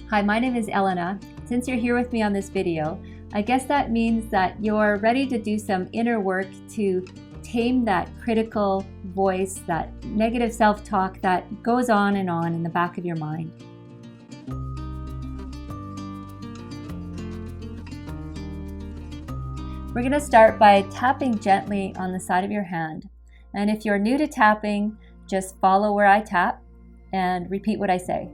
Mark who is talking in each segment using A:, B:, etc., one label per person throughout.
A: Hi, my name is Elena. Since you're here with me on this video, I guess that means that you're ready to do some inner work to tame that critical voice, that negative self-talk that goes on in the back of your mind. We're going to start by tapping gently on the side of your hand. And if you're new to tapping, just follow where I tap and repeat what I say.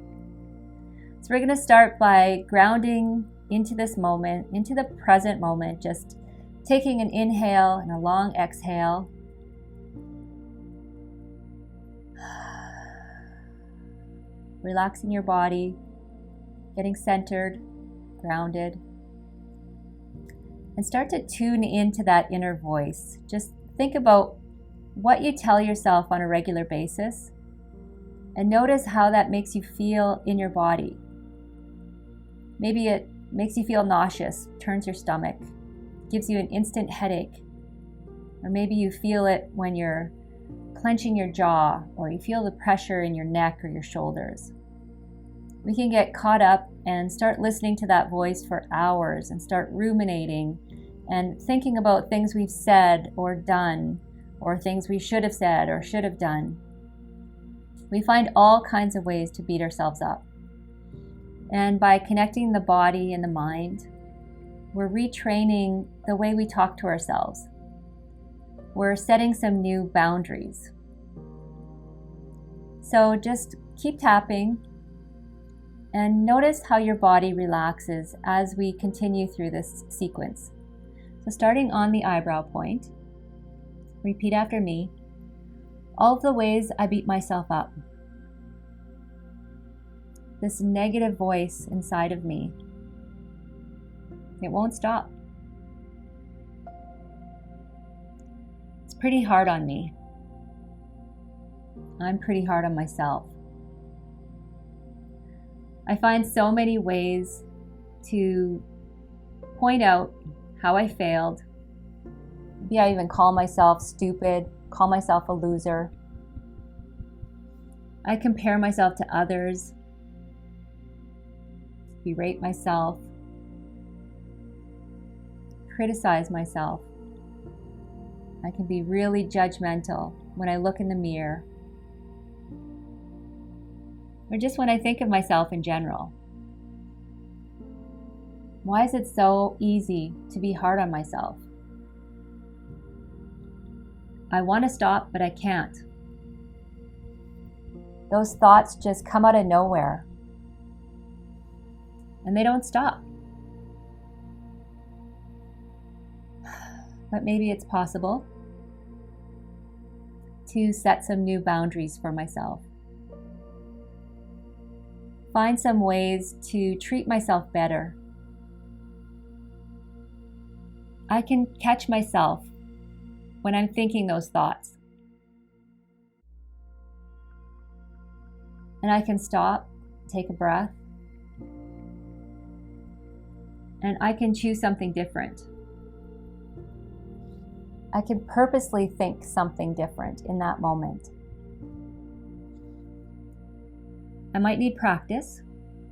A: So we're going to start by grounding into this moment, into the present moment, just taking an inhale and a long exhale. Relaxing your body, getting centered, grounded. And start to tune into that inner voice. Just think about what you tell yourself on a regular basis and notice how that makes you feel in your body. Maybe it makes you feel nauseous, turns your stomach, gives you an instant headache. Or maybe you feel it when you're clenching your jaw, or you feel the pressure in your neck or your shoulders. We can get caught up and start listening to that voice for hours and start ruminating and thinking about things we've said or done, or things we should have said or should have done. We find all kinds of ways to beat ourselves up. And by connecting the body and the mind, we're retraining the way we talk to ourselves. We're setting some new boundaries. So just keep tapping and notice how your body relaxes as we continue through this sequence. So starting on the eyebrow point, repeat after me. All of the ways I beat myself up. This negative voice inside of me. It won't stop. It's pretty hard on me. I'm pretty hard on myself. I find so many ways to point out how I failed. Maybe I even call myself stupid, call myself a loser. I compare myself to others, berate myself, criticize myself. I can be really judgmental when I look in the mirror, or just when I think of myself in general. Why is it so easy to be hard on myself? I want to stop, but I can't. Those thoughts just come out of nowhere. And they don't stop. But maybe it's possible to set some new boundaries for myself. Find some ways to treat myself better. I can catch myself when I'm thinking those thoughts. And I can stop, take a breath, and I can choose something different. I can purposely think something different in that moment. I might need practice,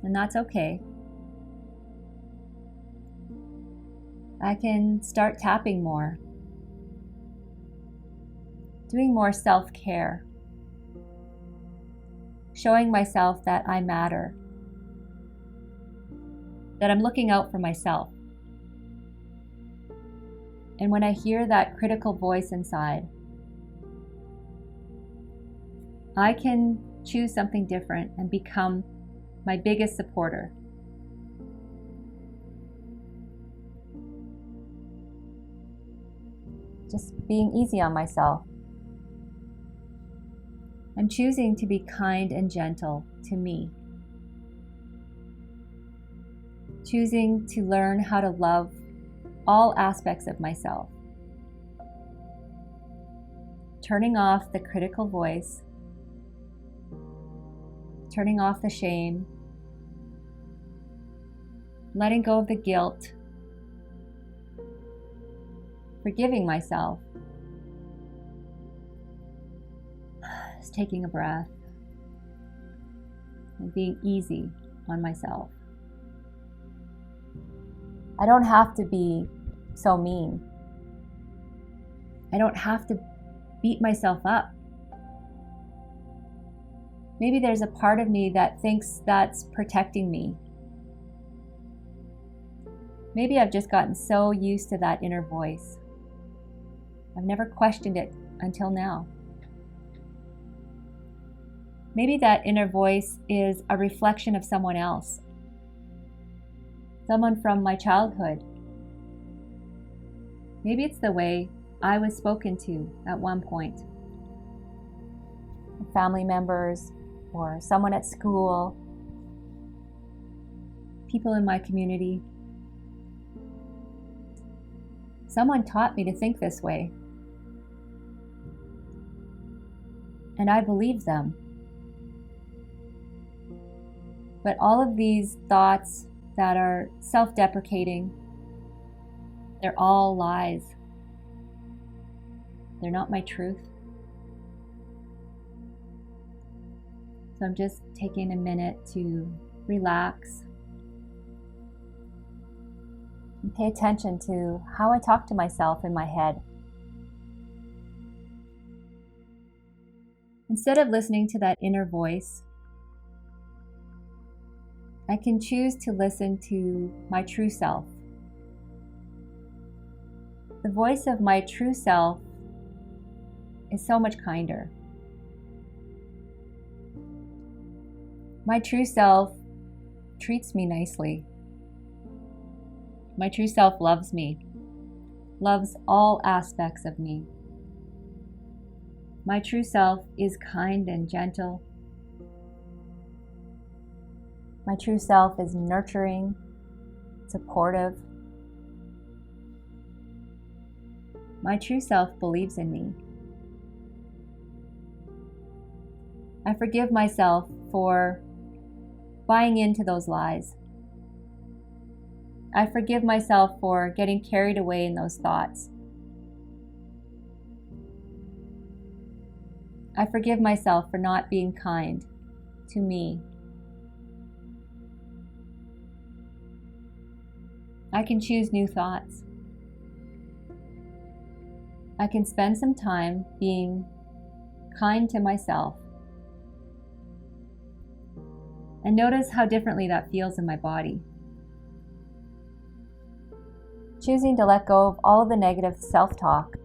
A: and that's okay. I can start tapping more, doing more self-care, showing myself that I matter, that I'm looking out for myself. And when I hear that critical voice inside, I can choose something different and become my biggest supporter. Just being easy on myself. I'm choosing to be kind and gentle to me. Choosing to learn how to love all aspects of myself. Turning off the critical voice. Turning off the shame. Letting go of the guilt. Forgiving myself. Just taking a breath and being easy on myself. I don't have to be so mean. I don't have to beat myself up. Maybe there's a part of me that thinks that's protecting me. Maybe I've just gotten so used to that inner voice. I've never questioned it until now. Maybe that inner voice is a reflection of someone else. Someone from my childhood. Maybe it's the way I was spoken to at one point. Family members, or someone at school, people in my community. Someone taught me to think this way. And I believed them. But all of these thoughts that are self-deprecating, they're all lies. They're not my truth. So I'm just taking a minute to relax and pay attention to how I talk to myself in my head. Instead of listening to that inner voice, I can choose to listen to my true self. The voice of my true self is so much kinder. My true self treats me nicely. My true self loves me, loves all aspects of me. My true self is kind and gentle. My true self is nurturing, supportive. My true self believes in me. I forgive myself for buying into those lies. I forgive myself for getting carried away in those thoughts. I forgive myself for not being kind to me. I can choose new thoughts. I can spend some time being kind to myself. And notice how differently that feels in my body. Choosing to let go of all of the negative self-talk.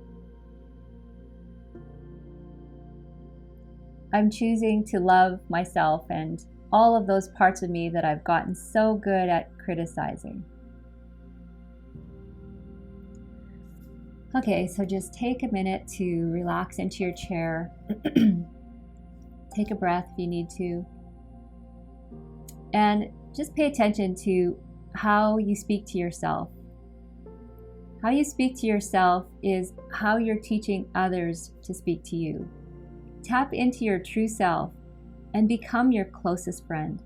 A: I'm choosing to love myself and all of those parts of me that I've gotten so good at criticizing. Okay, so just take a minute to relax into your chair. Take a breath if you need to. And just pay attention to how you speak to yourself. How you speak to yourself is how you're teaching others to speak to you. Tap into your true self and become your closest friend.